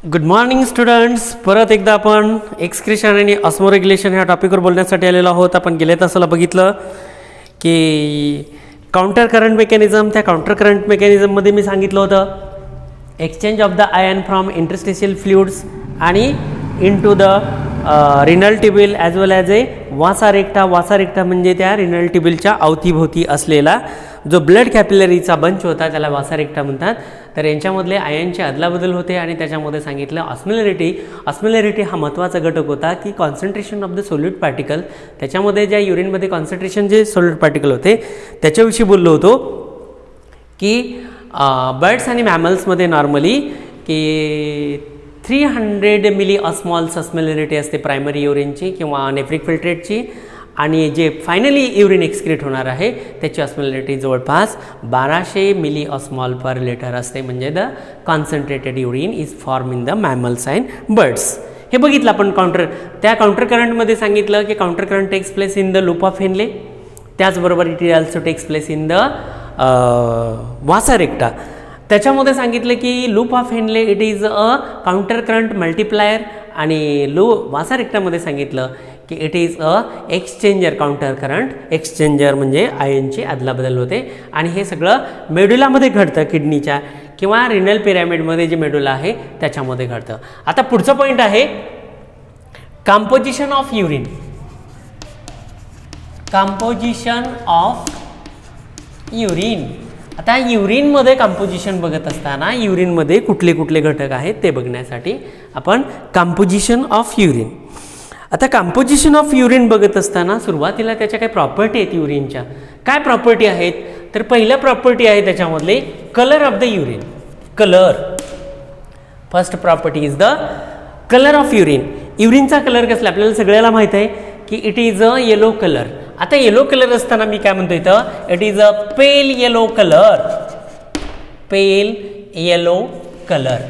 Good morning students. परत एकदा आपण एक्सक्रिशन आणि ऑस्मोरेग्युलेशन ह्या टॉपिकवर बोलण्यासाठी आलेलो आहोत. आपण गेल्या तासाला बघितलं की काउंटर करंट मेकॅनिझम, त्या काउंटर करंट मेकॅनिझममध्ये मी सांगितलं होतं exchange of the ion from interstitial fluids आणि into the renal tubule as well as a vasa recta. Vasa recta म्हणजे त्या रिनल ट्युबिलच्या अवतीभोवती असलेला जो ब्लड कॅपिलरीचा बंच होता त्याला वासा रेक्टा म्हणतात. तर यांच्यामधले आयनची अदलाबदल होते आणि त्याच्यामध्ये सांगितलं ऑस्मोलॅरिटी. ऑस्मोलॅरिटी हा महत्त्वाचा घटक होता की concentration of the solute particle, त्याच्यामध्ये ज्या युरिनमध्ये कॉन्सन्ट्रेशन जे सोल्यूट पार्टिकल होते त्याच्याविषयी बोललो होतो की बर्ड्स आणि मॅमल्समध्ये नॉर्मली की 300 मिली ऑस्मॉल्स ऑस्मोलॅरिटी असते प्रायमरी युरिनची किंवा नेफ्रिक फिल्ट्रेटची, आणि जे फायनली युरिन एक्सक्रीट होणार आहे त्याची ऑस्मोलॅरिटी जवळपास 1200 मिली ऑस्मॉल पर लिटर असते. म्हणजे the concentrated urine is form in the mammals and birds. हे बघितलं आपण त्या काउंटर करंटमध्ये सांगितलं की counter current takes place in the loop of Henle, त्याचबरोबर it is also takes place in the vasa recta. त्याच्यामध्ये सांगितलं की loop of Henle it is a counter current multiplier, आणि वासा रेक्टामध्ये सांगितलं की it is a exchanger. Counter current exchanger म्हणजे आयनची अदलाबदल होते आणि हे सगळं मेडुलामध्ये घडतं, किडनीच्या किंवा रिनल पिरॅमिडमध्ये जे मेडुला आहे त्याच्यामध्ये घडतं. आता पुढचं पॉईंट आहे composition of urine. Composition of urine. आता युरिनमध्ये कंपोजिशन बघत असताना युरिनमध्ये कुठले कुठले घटक आहेत ते बघण्यासाठी आपण कंपोजिशन ऑफ युरिन. आता कंपोजिशन ऑफ युरिन बघत असताना सुरुवातीला त्याच्या काही प्रॉपर्टी आहेत युरिनच्या. काय प्रॉपर्टी आहेत तर पहिल्या प्रॉपर्टी आहे त्याच्यामधले colour of the urine. Colour, first property is the colour of urine. युरिनचा कलर कसला आपल्याला सगळ्याला माहीत आहे की it is a yellow colour. आता येलो कलर असताना मी काय म्हणतो इथं it is a pale yellow colour. Pale yellow colour.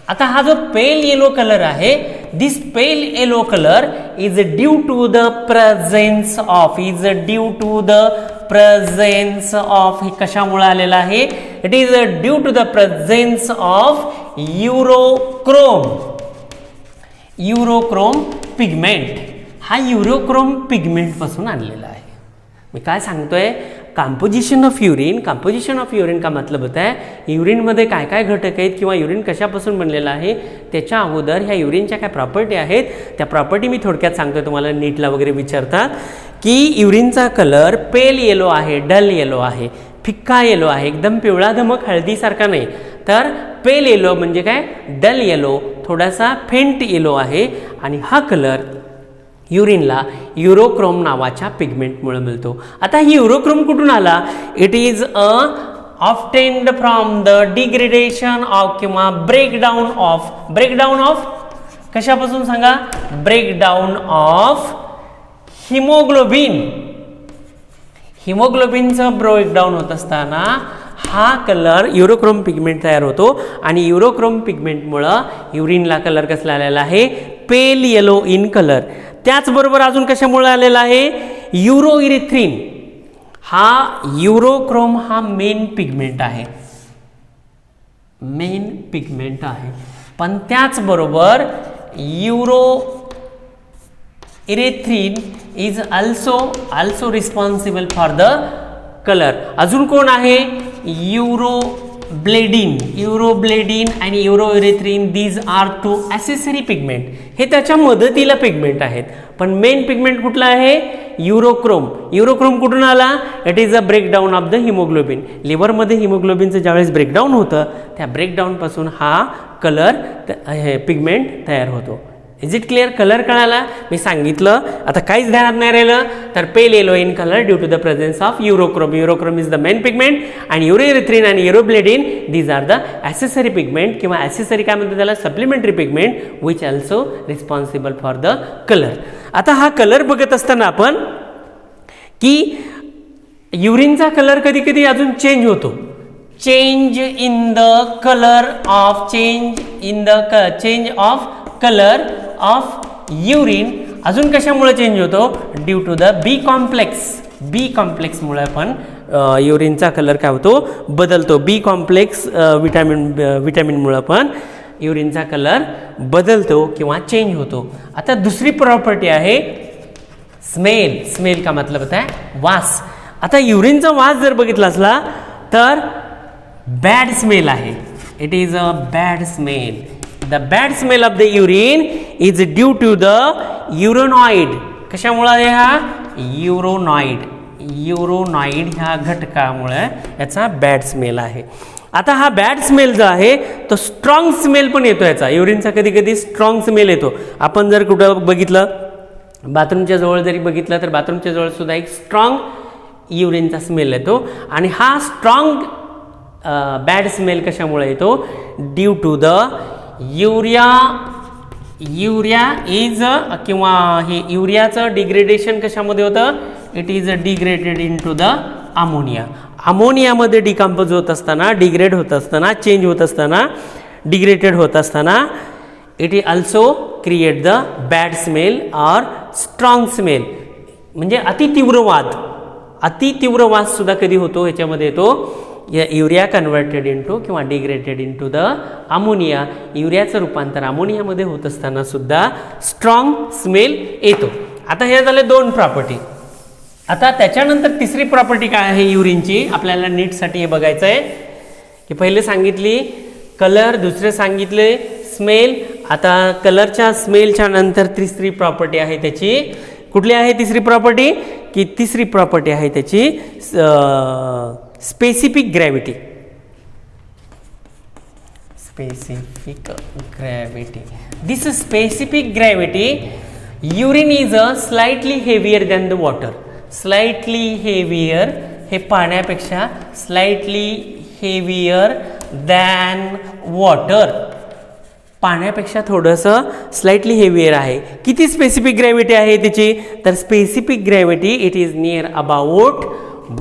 आता हा जो पेल येलो कलर आहे, this pale yellow colour is due to the presence of, is due to the presence of. हे कशामुळे आलेलं आहे? It is due to the presence of urochrome. Urochrome pigment. हा urochrome pigment पासून आणलेला आहे. मी काय सांगतोय composition of urine. Composition of urine का मतलब होता है युरिनमध्ये काय काय घटक आहेत किंवा युरिन कशापासून बनलेलं आहे त्याच्या अगोदर ह्या युरिनच्या काय प्रॉपर्टी आहेत त्या प्रॉपर्टी मी थोडक्यात सांगतोय. तुम्हाला नीटला वगैरे विचारतात की युरिनचा कलर पेल येलो आहे, डल येलो आहे, फिक्का येलो आहे, एकदम पिवळा धमक हळदीसारखा नाही. तर पेल येलो म्हणजे काय, डल येलो, थोडासा फेंट येलो आहे. आणि हा कलर युरिनला युरोक्रोम नावाच्या पिगमेंटमुळे मिळतो. आता ही युरोक्रोम कुठून आला? It is a obtained from the degradation of किंवा ब्रेकडाऊन ऑफ कशापासून सांगा? Breakdown of haemoglobin. हिमोग्लोबिनचं ब्रेकडाऊन होत असताना हा कलर युरोक्रोम पिगमेंट तयार होतो आणि युरोक्रोम पिगमेंटमुळं युरिनला कलर कसला आलेला आहे? Pale yellow in colour. त्याचबरोबर अजून कशामुळे आलेला आहे? युरोइरिथ्रिन. हा युरोक्रोम हा मेन पिगमेंट आहे, मेन पिगमेंट आहे. पण त्याचबरोबर uroerythrin is also responsible for the colour. अजून कोण आहे? युरोब्लेडिन आणि uroerythrin. These are two accessory pigment. हे त्याच्या मदतीला पिगमेंट आहेत, पण मेन पिगमेंट कुठला आहे? युरोक्रोम. युरोक्रोम कुठून आला? It is a breakdown of the haemoglobin. लिव्हरमध्ये हिमोग्लोबिनचं ज्यावेळेस ब्रेकडाऊन होतं त्या ब्रेकडाऊनपासून हा कलर पिगमेंट तयार होतो. Is it clear? कलर कळाला? मी सांगितलं. आता काहीच ध्यानात नाही राहिलं तर pale yellow in colour due to the presence of urochrome. Urochrome is the main pigment आणि युरोइरिथ्रिन आणि urobilin these are the accessory pigment किंवा ॲसेसरी काय म्हणतात त्याला? Supplementary pigment which also responsible for the colour. आता हा colour बघत असताना आपण की युरिनचा कलर कधी कधी अजून चेंज होतो. Change in the colour of change of colour of urine अजून कशामुळे चेंज होतो? ड्यू टू द बी कॉम्प्लेक्समुळे पण युरिनचा कलर काय होतो? बदलतो. बी कॉम्प्लेक्स विटॅमिनमुळे पण युरिनचा कलर बदलतो किंवा चेंज होतो. आता दुसरी प्रॉपर्टी आहे स्मेल. स्मेल का मतलब होता है वास. आता युरिनचा वास जर बघितला असला तर बॅड स्मेल आहे. It is a bad smell. The bad smell of the urine is due to the urinod. कशामुळे आहे हा? युरोनॉइड. युरोनॉइड ह्या घटकामुळे याचा बॅड स्मेल आहे. आता हा बॅड स्मेल जो आहे तो स्ट्रॉंग स्मेल पण येतो याचा. युरिनचा कधी कधी स्ट्रॉंग स्मेल येतो. आपण जर कुठं बघितलं बाथरूमच्या जवळ जरी बघितलं तर बाथरूमच्या जवळ सुद्धा एक स्ट्रॉंग युरिनचा स्मेल येतो. आणि हा स्ट्रॉंग बॅड स्मेल कशामुळे येतो? Due to the urea is किंवा हे युरियाचं डिग्रेडेशन कशामध्ये होतं? It is degraded in to the ammonia. अमोनियामध्ये डिकम्पोज होत असताना, डिग्रेड होत असताना, चेंज होत असताना, डिग्रेडेड होत असताना it is also create the bad smell or strong smell. म्हणजे अतितीव्र वास सुद्धा कधी होतो? ह्याच्यामध्ये येतो युरिया कन्वर्टेड इंटू किंवा डिग्रेडेड इंटू द अमोनिया. युरियाचं रूपांतर अमोनियामध्ये होत असताना सुद्धा स्ट्रॉंग स्मेल येतो. आता हे झाले दोन प्रॉपर्टी. आता त्याच्यानंतर तिसरी प्रॉपर्टी काय आहे युरिनची? आपल्याला नीटसाठी हे बघायचं आहे की पहिले सांगितली कलर, दुसरे सांगितले स्मेल. आता कलरच्या स्मेलच्या नंतर तिसरी प्रॉपर्टी आहे त्याची. कुठली आहे तिसरी प्रॉपर्टी? की तिसरी प्रॉपर्टी आहे त्याची specific gravity. Specific gravity. This specific gravity urine is slightly heavier than the water. Slightly heavier हे पाण्यापेक्षा स्लाइटली हेवियर दॅन वॉटर. पाण्यापेक्षा थोडंसं स्लाइटली हेवियर आहे. किती स्पेसिफिक ग्रॅव्हिटी आहे त्याची? तर specific gravity it is near about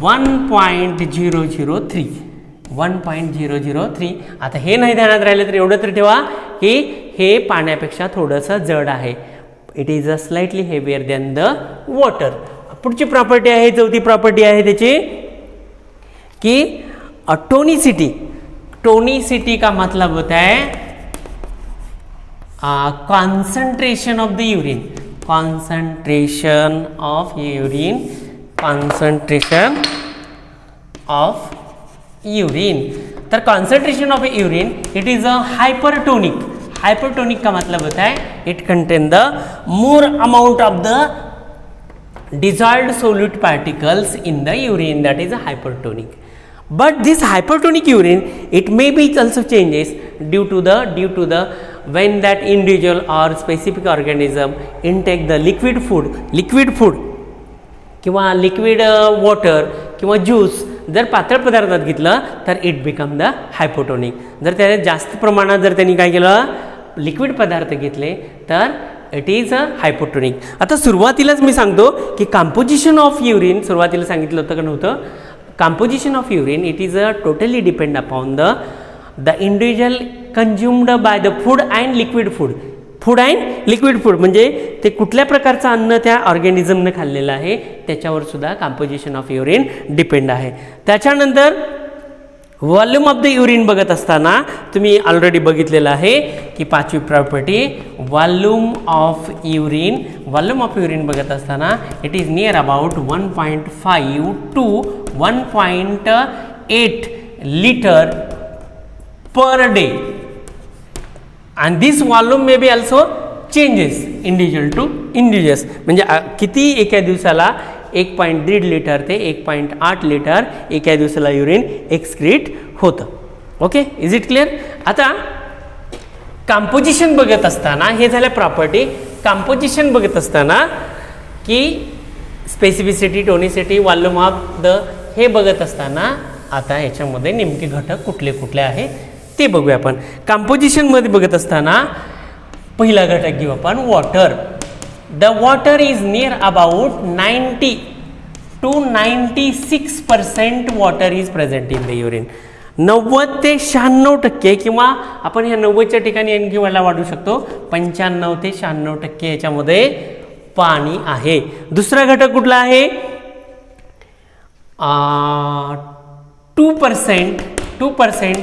1.003. 1.003. आता हे नाही ध्यानात राहिलं तर एवढं तर ठेवा की हे पाण्यापेक्षा थोडंसं जड आहे. It is a slightly heavier than the water. पुढची प्रॉपर्टी आहे, चौथी प्रॉपर्टी आहे त्याची की टोनिसिटी. टोनिसिटी का मतलब होता है concentration of the urine. Concentration of urine. Concentration of urine. तर concentration of urine it is a hypertonic. Hypertonic का मतलब होता है it contain the more amount of the dissolved solute particles in the urine, that is a hypertonic. But this hypertonic urine it may be also changes due to the when that individual or specific organism intake the liquid food किंवा liquid water किंवा juice जर पातळ पदार्थात घेतलं तर it become the hypotonic. जर त्याने जास्त प्रमाणात जर त्यांनी काय केलं लिक्विड पदार्थ घेतले तर इट इज अ हायपोटोनिक. आता सुरुवातीलाच मी सांगतो की कंपोजिशन ऑफ युरिन सुरुवातीला सांगितलं होतं का नव्हतं? Composition of urine it is a totally depend upon the individual consumed by the food and liquid food. Food and liquid food म्हणजे ते कुठल्या प्रकारचं अन्न त्या ऑर्गॅनिझमने खाल्लेलं आहे त्याच्यावर सुद्धा कंपोजिशन ऑफ युरिन डिपेंड आहे. त्याच्यानंतर व्हॉल्यूम ऑफ द युरिन बघत असताना तुम्ही ऑलरेडी बघितलेलं आहे की पाचवी property volume of urine. Volume of urine बघत असताना it is near about 1.5 to 1.8 litre per day. and this volume may be also changes individual to individuals. म्हणजे किती एका दिवसाला 1.5 लिटर ते 1.8 लिटर एका दिवसाला युरिन एक्सक्रीट होतं. Okay, is it clear? आता कंपोजिशन बघत असताना हे झालं प्रॉपर्टी. कंपोजिशन बघत असताना की specificity, tonicity, volume of the हे बघत असताना आता ह्याच्यामध्ये नेमके घटक कुठले कुठले आहेत ते बघूया आपण. कंपोजिशनमध्ये बघत असताना पहिला घटक घेऊ आपण water. The water is near about 90 to 96% water is present in the urine. 90 ते 96% किंवा आपण ह्या 90च्या ठिकाणी आणखी वाढू शकतो 95 ते 96% याच्यामध्ये पाणी आहे. दुसरा घटक कुठला आहे? 2%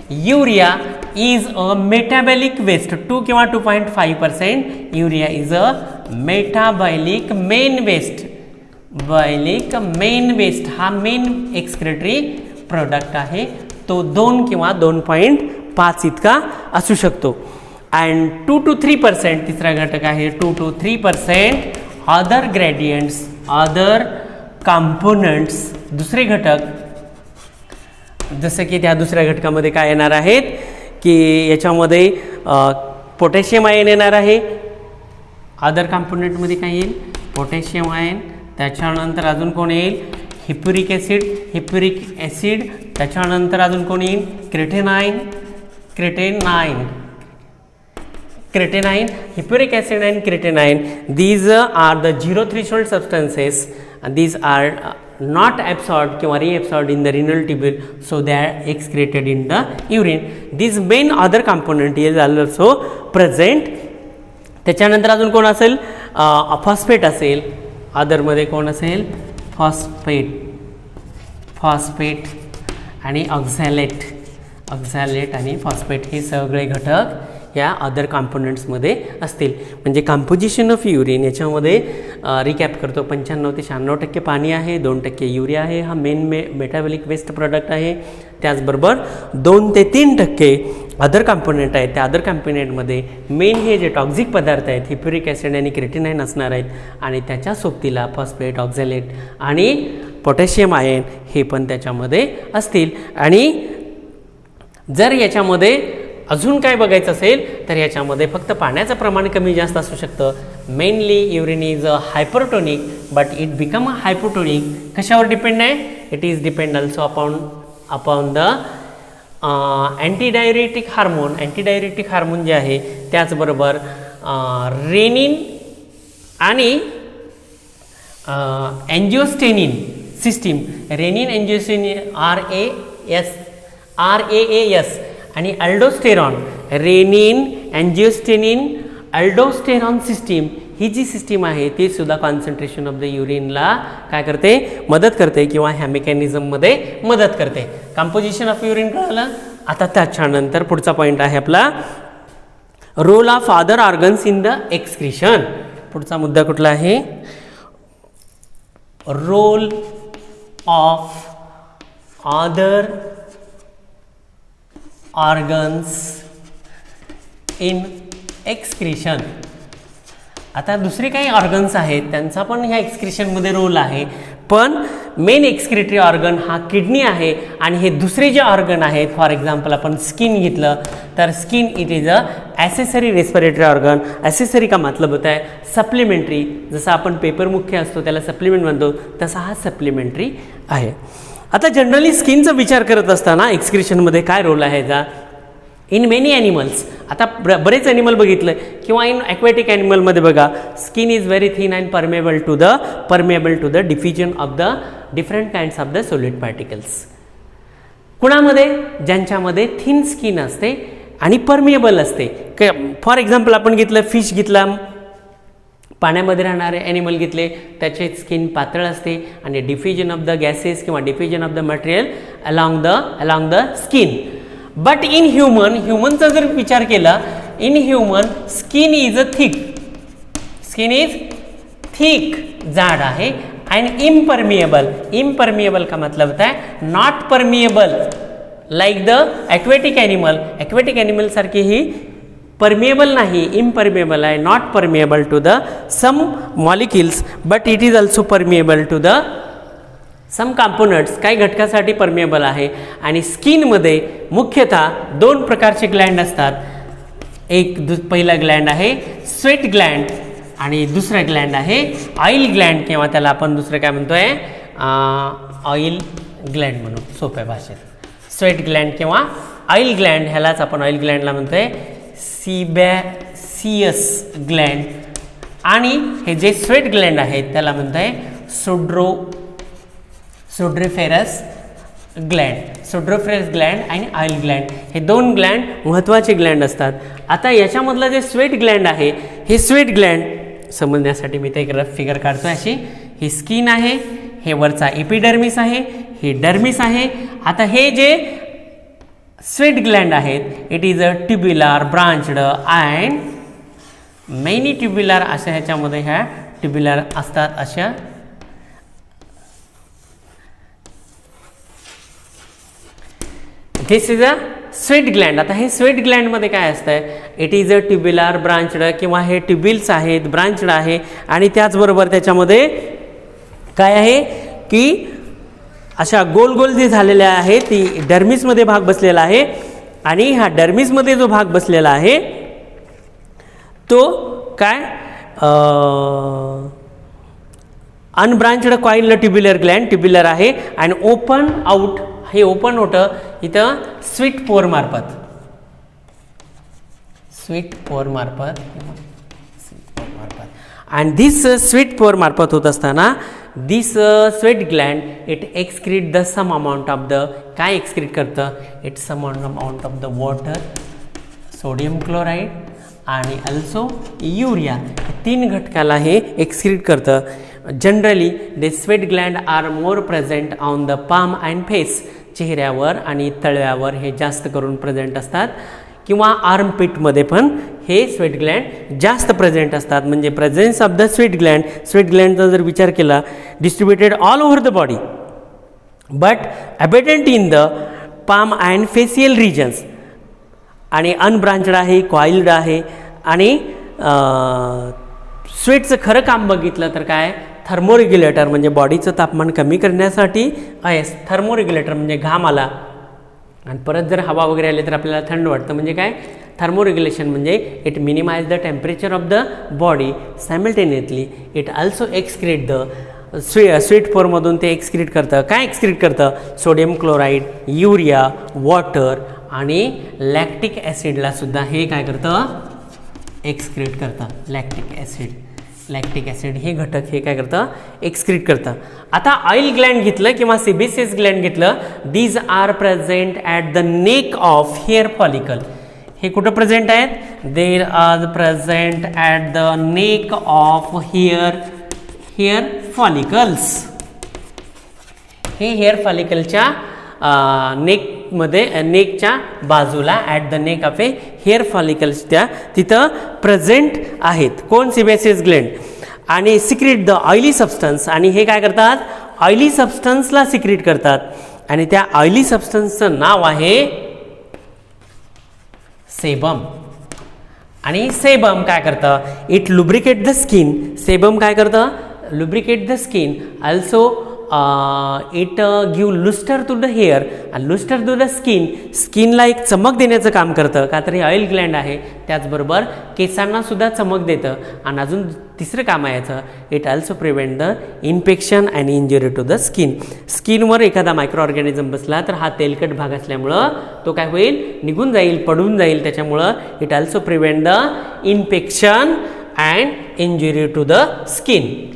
urea is a metabolic waste 2 किंवा 2.5%. Urea is a metabolic main waste. Main waste हा मेन एक्सक्रेटरी प्रोडक्ट आहे, तो 2 किंवा 2.5 इतका असू शकतो. अँड 2 to 3% तिसरा घटक आहे 2 to 3% other gradients, other components, दुसरे घटक जसं की त्या दुसऱ्या घटकामध्ये काय येणार आहेत की याच्यामध्ये पोटॅशियम आयन येणार आहे. अदर कंपोनंटमध्ये काय येईल? Potassium ion. त्याच्यानंतर अजून कोण येईल? हिप्युरिक ॲसिड. त्याच्यानंतर अजून कोण येईल? Creatinine, hippuric acid and creatinine. These are the zero threshold substances, and these are not absorbed or reabsorbed in the renal tubule, so they are excreted in the urine. These main other component is also present. त्याच्यानंतर अजून कोण असेल? Phosphate असेल. अदरमध्ये कोण असेल? Phosphate आणि oxalate आणि phosphate हे सगळे घटक या अदर कॉम्पोनंट्समध्ये असतील. म्हणजे कंपोजिशन ऑफ युरिन याच्यामध्ये रिकॅप करतो. 95 ते 96% पाणी आहे, 2% युरिया आहे, हा मेन मेटाबॉलिक वेस्ट प्रोडक्ट आहे. त्याचबरोबर 2 ते 3% अदर कॉम्पोनंट आहेत. त्या अदर कॉम्पोनंटमध्ये मेन हे जे टॉक्झिक पदार्थ आहेत हिप्युरिक ॲसिड आणि क्रेटिनाइन असणार आहेत, आणि त्याच्या सोबतीला फॉस्फेट, ऑक्झॅलेट आणि पोटॅशियम आयन हे पण त्याच्यामध्ये असतील. आणि जर याच्यामध्ये अजून काय बघायचं असेल तर याच्यामध्ये फक्त पाण्याचं प्रमाण कमी जास्त असू शकतं. Mainly urine is a hypertonic, but it become a hypotonic. कशावर डिपेंड आहे? It is depend also upon the antidiuretic hormone जे आहे, त्याचबरोबर रेनिन आणि angiotensin system. Renin, angiotensin RAAS आणि aldosterone. Renin, angiotensin, aldosterone system ही जी सिस्टीम आहे ती सुद्धा कॉन्सन्ट्रेशन ऑफ द युरिनला काय करते? मदत करते किंवा ह्या मेकॅनिझममध्ये मदत करते. कंपोजिशन ऑफ युरिन कळालं. आता त्याच्यानंतर पुढचा पॉईंट आहे आपला role of other organs in the excretion. पुढचा मुद्दा कुठला आहे? Role of other organs in excretion. आता दुसरे काही ऑर्गन्स आहेत त्यांचा पण ह्या एक्सक्रीशनमध्ये रोल आहे, पण मेन एक्सक्रिटरी ऑर्गन हा किडनी आहे. आणि हे दुसरे जे ऑर्गन आहेत, फॉर एक्झाम्पल आपण स्किन घेतलं तर skin it is a accessory respiratory organ. Accessory का मतलब होता है सप्लिमेंटरी. जसं आपण पेपर मुख्य असतो त्याला सप्लिमेंट म्हणतो, तसा हा सप्लिमेंटरी आहे. आता जनरली स्किनचा विचार करत असताना एक्सक्रिशनमध्ये काय रोल आहे याचा? इन मेनी ॲनिमल्स, आता बरेच ॲनिमल बघितलं किंवा इन ॲक्वॅटिक ॲनिमलमध्ये बघा, skin is very thin and permeable to the diffusion of the different kinds of the solid particles. कुणामध्ये? ज्यांच्यामध्ये थिन स्किन असते आणि परमेबल असते. फॉर एक्झाम्पल आपण घेतलं फिश घेतला, पाण्यामध्ये राहणारे ॲनिमल घेतले, त्याचे स्किन पातळ असते आणि डिफ्युजन ऑफ द गॅसेस किंवा diffusion of the material along the skin. But in ह्युमनचा जर विचार केला, in human skin is thick, जाड आहे. अँड इम्परमिएबल का मतलब होता है not permeable like the aquatic animal सारखी ही परमिएबल नाही, इम्परमिएबल आहे. Not permeable to the some molecules, but it is also permeable to the some components. काही घटकासाठी परमिएबल आहे. आणि स्किनमध्ये मुख्यतः 2 प्रकारचे ग्लँड असतात. पहिला ग्लँड आहे स्वेट ग्लँड आणि दुसरा ग्लँड आहे ऑइल ग्लँड, किंवा त्याला आपण दुसरं काय म्हणतोय ऑइल ग्लँड म्हणून सोप्या भाषेत. स्वेट ग्लँड किंवा ऑइल ग्लँड, ह्यालाच आपण ऑइल ग्लँडला म्हणतोय सिबॅसियस ग्लँड. आणि हे जे स्वेट ग्लँड आहेत त्याला म्हणतोय सोड्रोफेरस ग्लँड आणि ऑइल ग्लँड. हे 2 ग्लँड महत्त्वाचे ग्लँड असतात. आता याच्यामधलं जे स्वेट ग्लँड आहे, हे स्वेट ग्लँड समजण्यासाठी मी ते एक रफ फिगर काढतो. अशी ही स्किन आहे, हे वरचा एपिडर्मिस आहे, हे डर्मिस आहे. आता हे जे स्वेट ग्लँड आहेत. It is a tubular branched and many tubular अशा ह्याच्यामध्ये ह्या ट्युब्युलर असतात. अशा दिस इज अ स्वेट ग्लँड. आता हे स्वेट ग्लँडमध्ये काय असतं, it is a tubular branched किंवा हे ट्युब्युल्स आहेत, ब्रांच्ड आहे. आणि त्याचबरोबर त्याच्यामध्ये काय आहे की अशा गोल गोल जे झालेल्या आहे ती डर्मिसमध्ये भाग बसलेला आहे. आणि हा डर्मिसमध्ये जो भाग बसलेला आहे तो काय unbranched coiled tubular gland tubular आहे. आणि ओपन आउट, हे ओपन होतं इथं स्वीट पोअर मार्फत, स्वीट पोअर मार्फत. अँड दिस स्वीट पोअर मार्फत होत असताना this sweat gland it excrete the some amount of the, काय एक्सक्रीट करतं, it some amount of the water, sodium chloride आणि अल्सो युरिया. 3 घटकाला हे एक्सक्रीट करतं. Generally the sweat gland are more present on the palm and face, चेहऱ्यावर आणि तळव्यावर हे जास्त करून प्रेझेंट असतात. किंवा आर्मपिटमध्ये पण हे स्वेट ग्लँड जास्त प्रेझेंट असतात. म्हणजे presence of the sweat gland, sweat ग्लँडचा जर विचार केला distributed all over the body but abundant in the palm and facial regions. आणि अनब्रांच्ड आहे, कॉइल्ड आहे. आणि स्वेटचं खरं काम बघितलं तर काय, थर्मोरेग्युलेटर म्हणजे बॉडीचं तापमान कमी करण्यासाठी आहे. थर्मोरेग्युलेटर म्हणजे घाम आला आणि परत जर हवा वगैरे आली तर आपल्याला थंड वाटतं, म्हणजे काय थर्मोरेग्युलेशन म्हणजे it minimize the temperature of the body simultaneously. It also excrete the sweet पोअरमधून ते एक्सक्रीट करतं. काय एक्सक्रीट करतं, सोडियम क्लोराईड, युरिया, वॉटर आणि लॅक्टिक ॲसिडला सुद्धा हे काय करतं, एक्सक्रीट करतं. लॅक्टिक ॲसिड हे घटक हे काय करतं, एक्सक्रीट करतं. आता ऑइल ग्लँड घेतलं किंवा सिबेसियस ग्लँड घेतलं, these are present at the neck of hair follicle. हे कुठं प्रेझेंट आहेत, there are present at the neck of hair follicles. हे हेअर फॉलिकलच्या नेकमध्ये, नेकच्या बाजूला at the neck of a hair follicles त्या तिथं प्रेझेंट आहेत. कोण, सिबेसियस ग्लँड. आणि सिक्रीट द ऑइली सबस्टन्स. आणि हे काय करतात, ऑइली सबस्टन्सला सिक्रीट करतात. आणि त्या ऑइली सबस्टन्सचं नाव आहे सेबम. आणि सेबम काय करतं, it lubricate the skin. Sebum काय करतं, lubricate the skin. Also it give lustre to the hair आणि लुस्टर टू द स्किन. स्किनला एक चमक देण्याचं काम करतं, का तर हे ऑइल ग्लँड आहे. त्याचबरोबर केसांना सुद्धा चमक देतं. आणि अजून तिसरं काम आहे याचं, it also prevent the infection and injury to the skin. स्किनवर एखादा मायक्रो ऑर्गॅनिझम बसला तर हा तेलकट भाग असल्यामुळं तो काय होईल, निघून जाईल, पडून जाईल. त्याच्यामुळं it also prevent the infection and injury to the skin.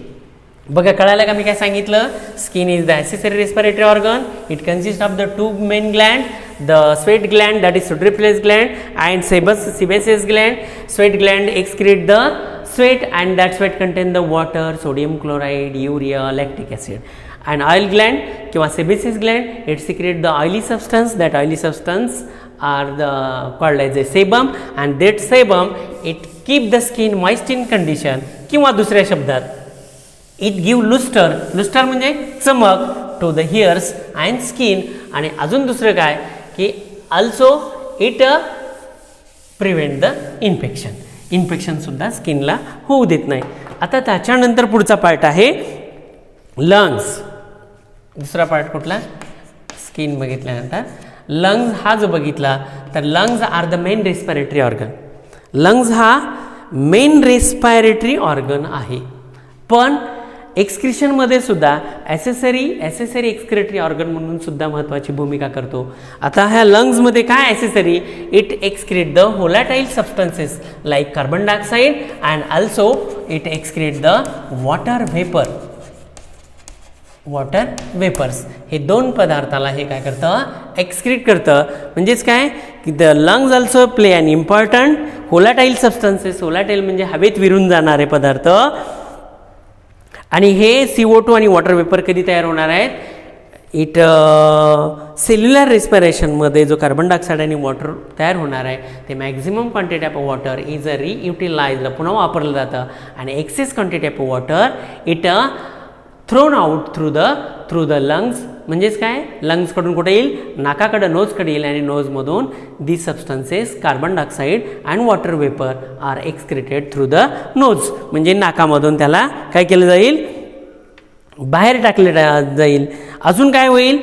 बघा कळालं का मी काय सांगितलं. Skin is the accessory respiratory organ. It consist of the 2 main gland, the sweat gland that is sudoriparous gland and sebaceous gland. Sweat gland excrete the sweat and that sweat contain the water, sodium chloride, urea, lactic acid. And oil gland किंवा sebaceous gland, it secrete the oily substance. That oily substance are the called as a sebum, and that sebum it keep the skin moist in condition. किंवा दुसऱ्या शब्दात it give luster. luster म्हणजे चमक to the hairs and skin. आणि अजून दुसरं काय की also it prevent the infection. Infection सुद्धा स्किनला होऊ देत नाही. आता त्याच्यानंतर पुढचा पार्ट आहे लंग्स. दुसरा पार्ट कुठला, स्किन बघितल्यानंतर लंग्स हा जो बघितला तर lungs are the main respiratory organ. Lungs हा मेन रेस्पिरेटरी ऑर्गन आहे, पण एक्सक्रिशनमध्ये सुद्धा ॲसेसरी एक्सक्रेटरी ऑर्गन म्हणून सुद्धा महत्त्वाची भूमिका करतो. आता ह्या लंग्समध्ये काय accessory, it excrete the volatile substances like carbon dioxide and also it excrete the water vapours. हे 2 पदार्थाला हे काय करतं, एक्सक्रीट करतं. म्हणजेच काय की the lungs also play an important volatile substances. Volatile म्हणजे हवेत विरून जाणारे पदार्थ. आणि हे CO2 आणि वॉटर वेपर कधी तयार होणार आहेत, इट सेल्युलर रेस्पिरेशनमध्ये जो कार्बन डायऑक्साईड आणि वॉटर तयार होणार आहे ते maximum quantity of water is a reutilized, पुन्हा वापरलं जातं आणि excess quantity of water it thrown out through the lungs. म्हणजेच काय, लंग्सकडून कुठे येईल, नाकाकडे नोजकडे येईल आणि नोजमधून the substances carbon dioxide and water vapour are excreted through the nose. म्हणजे नाकामधून त्याला काय केलं जाईल, बाहेर टाकले जाईल. अजून काय होईल,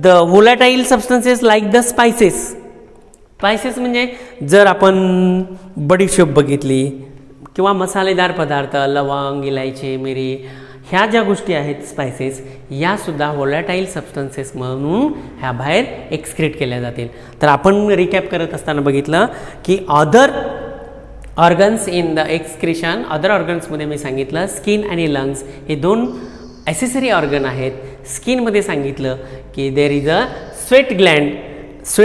the volatile substances like the spices म्हणजे जर आपण बडीशोप बघितली किंवा मसालेदार पदार्थ, लवंग, इलायची, मिरी, ह्या ज्या गोष्टी आहेत स्पायसेस, यासुद्धा व्होलाटाईल सबस्टन्सेस म्हणून ह्या बाहेर एक्सक्रीट केल्या जातील. तर आपण रिकॅप करत असताना बघितलं की other organs in the excretion, other ऑर्गन्समध्ये मी सांगितलं स्किन आणि लंग्स हे दोन ॲसेसरी ऑर्गन आहेत. स्किनमध्ये सांगितलं की there is a sweat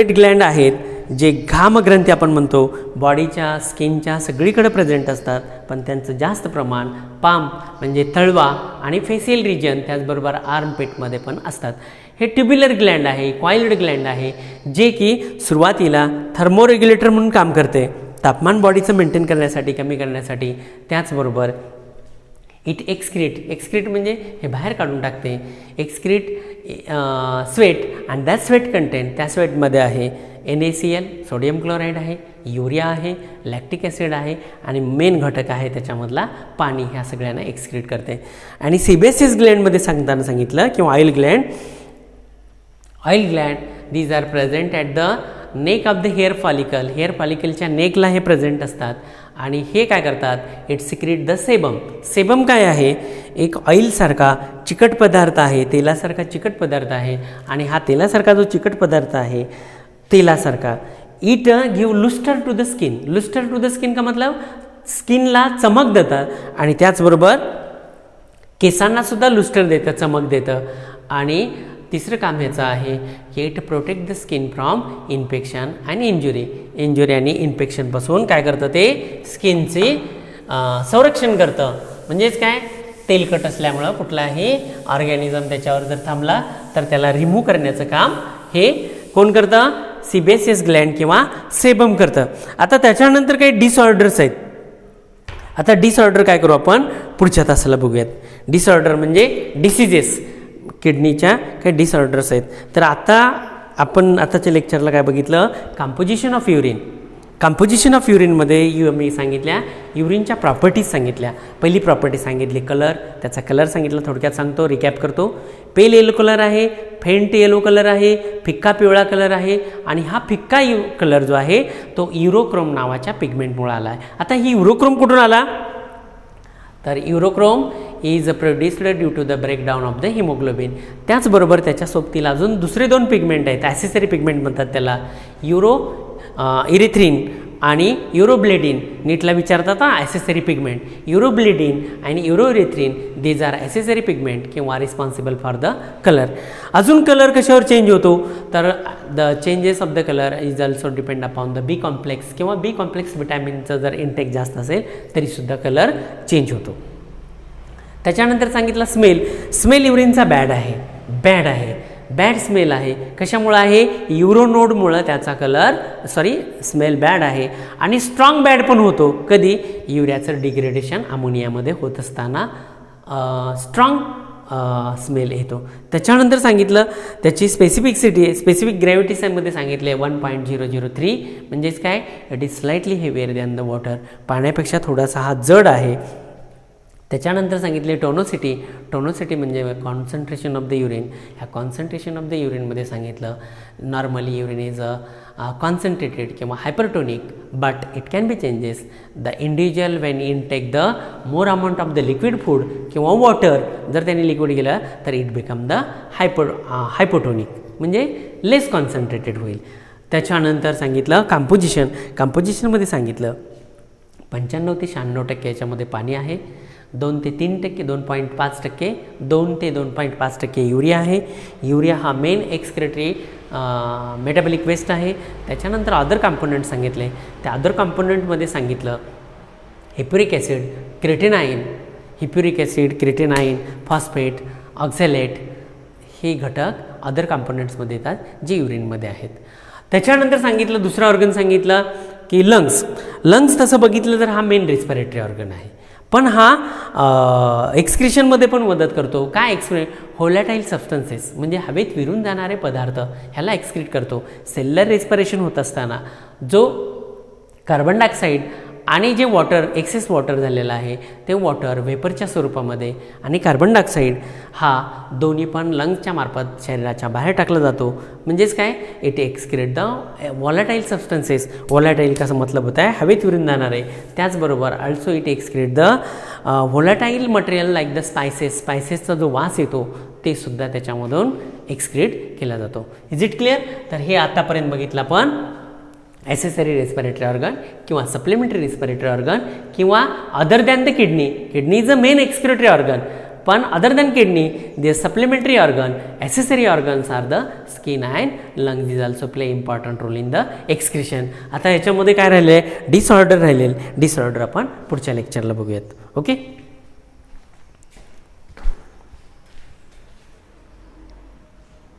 Gland आहेत जे घामग्रंथी आपण म्हणतो, बॉडीच्या स्किनच्या सगळीकडे प्रेझेंट असतात, पण त्यांचं जास्त प्रमाण पाम म्हणजे तळवा आणि फेशियल रिजन, त्याचबरोबर आर्मपेटमध्ये पण असतात. हे ट्युब्युलर ग्लँड आहे, कॉइल्ड ग्लँड आहे, जे की सुरुवातीला थर्मोरेग्युलेटर म्हणून काम करते, तापमान बॉडीचं मेंटेन करण्यासाठी, कमी करण्यासाठी. त्याचबरोबर इट एक्सक्रीट म्हणजे हे बाहेर काढून टाकते, excrete sweat and that sweat content, त्या स्वेटमध्ये आहे NaCl, सोडियम क्लोराईड आहे, युरिया आहे, लॅक्टिक ॲसिड आहे आणि मेन घटक आहे त्याच्यामधला पाणी, ह्या सगळ्यांना एक्सक्रीट करते. आणि सिबेसिस ग्लँडमध्ये सांगितलं किंवा oil gland these are present at the neck of the hair फॉलिकलच्या नेकला हे प्रेझेंट असतात. आणि हे काय करतात, इट सिक्रेट द सेबम काय आहे, एक ऑइलसारखा चिकट पदार्थ आहे, तेलासारखा चिकट पदार्थ आहे. आणि हा तेलासारखा जो चिकट पदार्थ आहे, तेलासारखा, it give lustre to the skin का मतलब स्किनला चमक देतात आणि त्याचबरोबर केसांनासुद्धा लुस्टर देतं, चमक देतं. आणि तिसरं काम ह्याचं आहे की it protect the skin from infection आणि इंजुरी आणि इन्फेक्शनपासून काय करतं, ते स्किनचे संरक्षण करतं. म्हणजेच काय, तेलकट असल्यामुळं कुठलाही ऑर्गॅनिझम त्याच्यावर जर थांबला तर त्याला रिमूव्ह करण्याचं काम हे कोण करतं, सिबेसियस ग्लँड किंवा सेबम करतं. आता त्याच्यानंतर काही डिसऑर्डर्स आहेत. आता डिसऑर्डर काय करू आपण पुढच्या तासाला बघूयात. डिसऑर्डर म्हणजे डिसिजेस, किडनीच्या काही डिसऑर्डर्स आहेत. तर आता आपण आताच्या लेक्चरला काय बघितलं, कंपोजिशन ऑफ युरिनमध्ये मी सांगितल्या युरिनच्या प्रॉपर्टीज सांगितल्या. पहिली प्रॉपर्टी सांगितली कलर, त्याचा कलर सांगितलं, थोडक्यात सांगतो, रिकॅप करतो. पेल येलो कलर आहे, फेंट येलो कलर आहे, फिक्का पिवळा कलर आहे. आणि हा फिक्का कलर जो आहे तो युरोक्रोम नावाच्या पिगमेंटमुळे आला आहे. आता ही युरोक्रोम कुठून आला, तर urochrome is produced due to the breakdown of the haemoglobin. त्याचबरोबर त्याच्या सोबतीला अजून दुसरे दोन पिगमेंट आहेत, ॲसेसरी पिगमेंट म्हणतात त्याला, इरिथ्रिन आणि युरोब्लेडिन. नीटला विचारतात ॲसेसरी पिगमेंट. युरोब्लेडिन आणि uroerythrin these are accessory pigment किंवा रिस्पॉन्सिबल फॉर द कलर. अजून कलर कशावर चेंज होतो, तर the changes of the colour is also depend upon the B complex किंवा बी कॉम्प्लेक्स विटॅमिनचं जर इंटेक जास्त असेल तरीसुद्धा कलर चेंज होतो. त्याच्यानंतर सांगितलं स्मेल युरिनचा बॅड स्मेल आहे. कशामुळं आहे, युरोनोडमुळं त्याचा स्मेल बॅड आहे. आणि स्ट्रॉंग बॅड पण होतो, कधी, युरियाचं डिग्रेडेशन अमोनियामध्ये होत असताना स्ट्रॉंग स्मेल येतो. त्याच्यानंतर सांगितलं त्याची स्पेसिफिक ग्रॅव्हिटीमध्ये सांगितले 1.003, म्हणजेच काय, it is slightly heavier than the water, पाण्यापेक्षा थोडासा हा जड आहे. त्याच्यानंतर सांगितले टोनोसिटी म्हणजे कॉन्सन्ट्रेशन ऑफ द युरिन. ह्या कॉन्सन्ट्रेशन ऑफ द युरिनमध्ये सांगितलं नॉर्मली युरिन इज कॉन्सन्ट्रेटेड किंवा hypertonic, but it can be changes the individual Wien intake the more amount of the liquid food किंवा वॉटर. जर त्यांनी लिक्विड गेलं तर इट बिकम द हायपोटोनिक म्हणजे लेस concentrated होईल. त्याच्यानंतर सांगितलं कंपोजिशनमध्ये सांगितलं 95 ते 96% याच्यामध्ये पाणी आहे, 2 ते 3%, 2.5%, 2 ते 2.5% युरिया आहे. युरिया हा मेन एक्सक्रेटरी मेटाबॉलिक वेस्ट आहे. त्याच्यानंतर अदर कंपोनंट सांगितले. त्या अदर कंपोनंटमध्ये सांगितलं हिप्युरिक ॲसिड, क्रिएटिनाइन, फॉस्फेट, ऑक्झॅलेट हे घटक अदर कंपोनंट्समध्ये येतात जे युरिनमध्ये आहेत. त्याच्यानंतर सांगितलं दुसरा ऑर्गन सांगितलं की लंग्स तसं बघितलं तर हा मेन रेस्पिरेटरी ऑर्गन आहे, पण हा एक्सक्रिशनमध्ये पण मदत करतो. काय व्होलॅटाईल सबस्टन्सेस म्हणजे हवेत विरून जाणारे पदार्थ ह्याला एक्सक्रीट करतो. सेल्युलर रेस्पिरेशन होत असताना जो कार्बन डायऑक्साईड आणि जे वॉटर एक्सेस वॉटर झालेलं आहे ते वॉटर व्हेपरच्या स्वरूपामध्ये आणि कार्बन डायऑक्साईड हा दोन्ही पण लंग्सच्या मार्फत शरीराच्या बाहेर टाकला जातो. म्हणजेच काय, it excrete the volatile substances. Volatile कसं मतलब होत आहे हवेत विरून जाणार आहे. त्याचबरोबर also it excrete the volatile material like the स्पायसेसचा जो वास येतो ते सुद्धा त्याच्यामधून एक्सक्रीट केला जातो. Is it clear? तर हे आतापर्यंत बघितलं आपण ॲसेसरी रेस्पिरेटरी ऑर्गन किंवा सप्लिमेंटरी रेस्पिरेटरी ऑर्गन किंवा other than the kidney is a main excretory organ, पण other than kidney the supplementary organ accessory organs are the skin and lungs is also play important role in the excretion. आता ह्याच्यामध्ये काय राहिलं आहे, disorder राहिलेलं. Disorder आपण पुढच्या लेक्चरला बघूयात. ओके.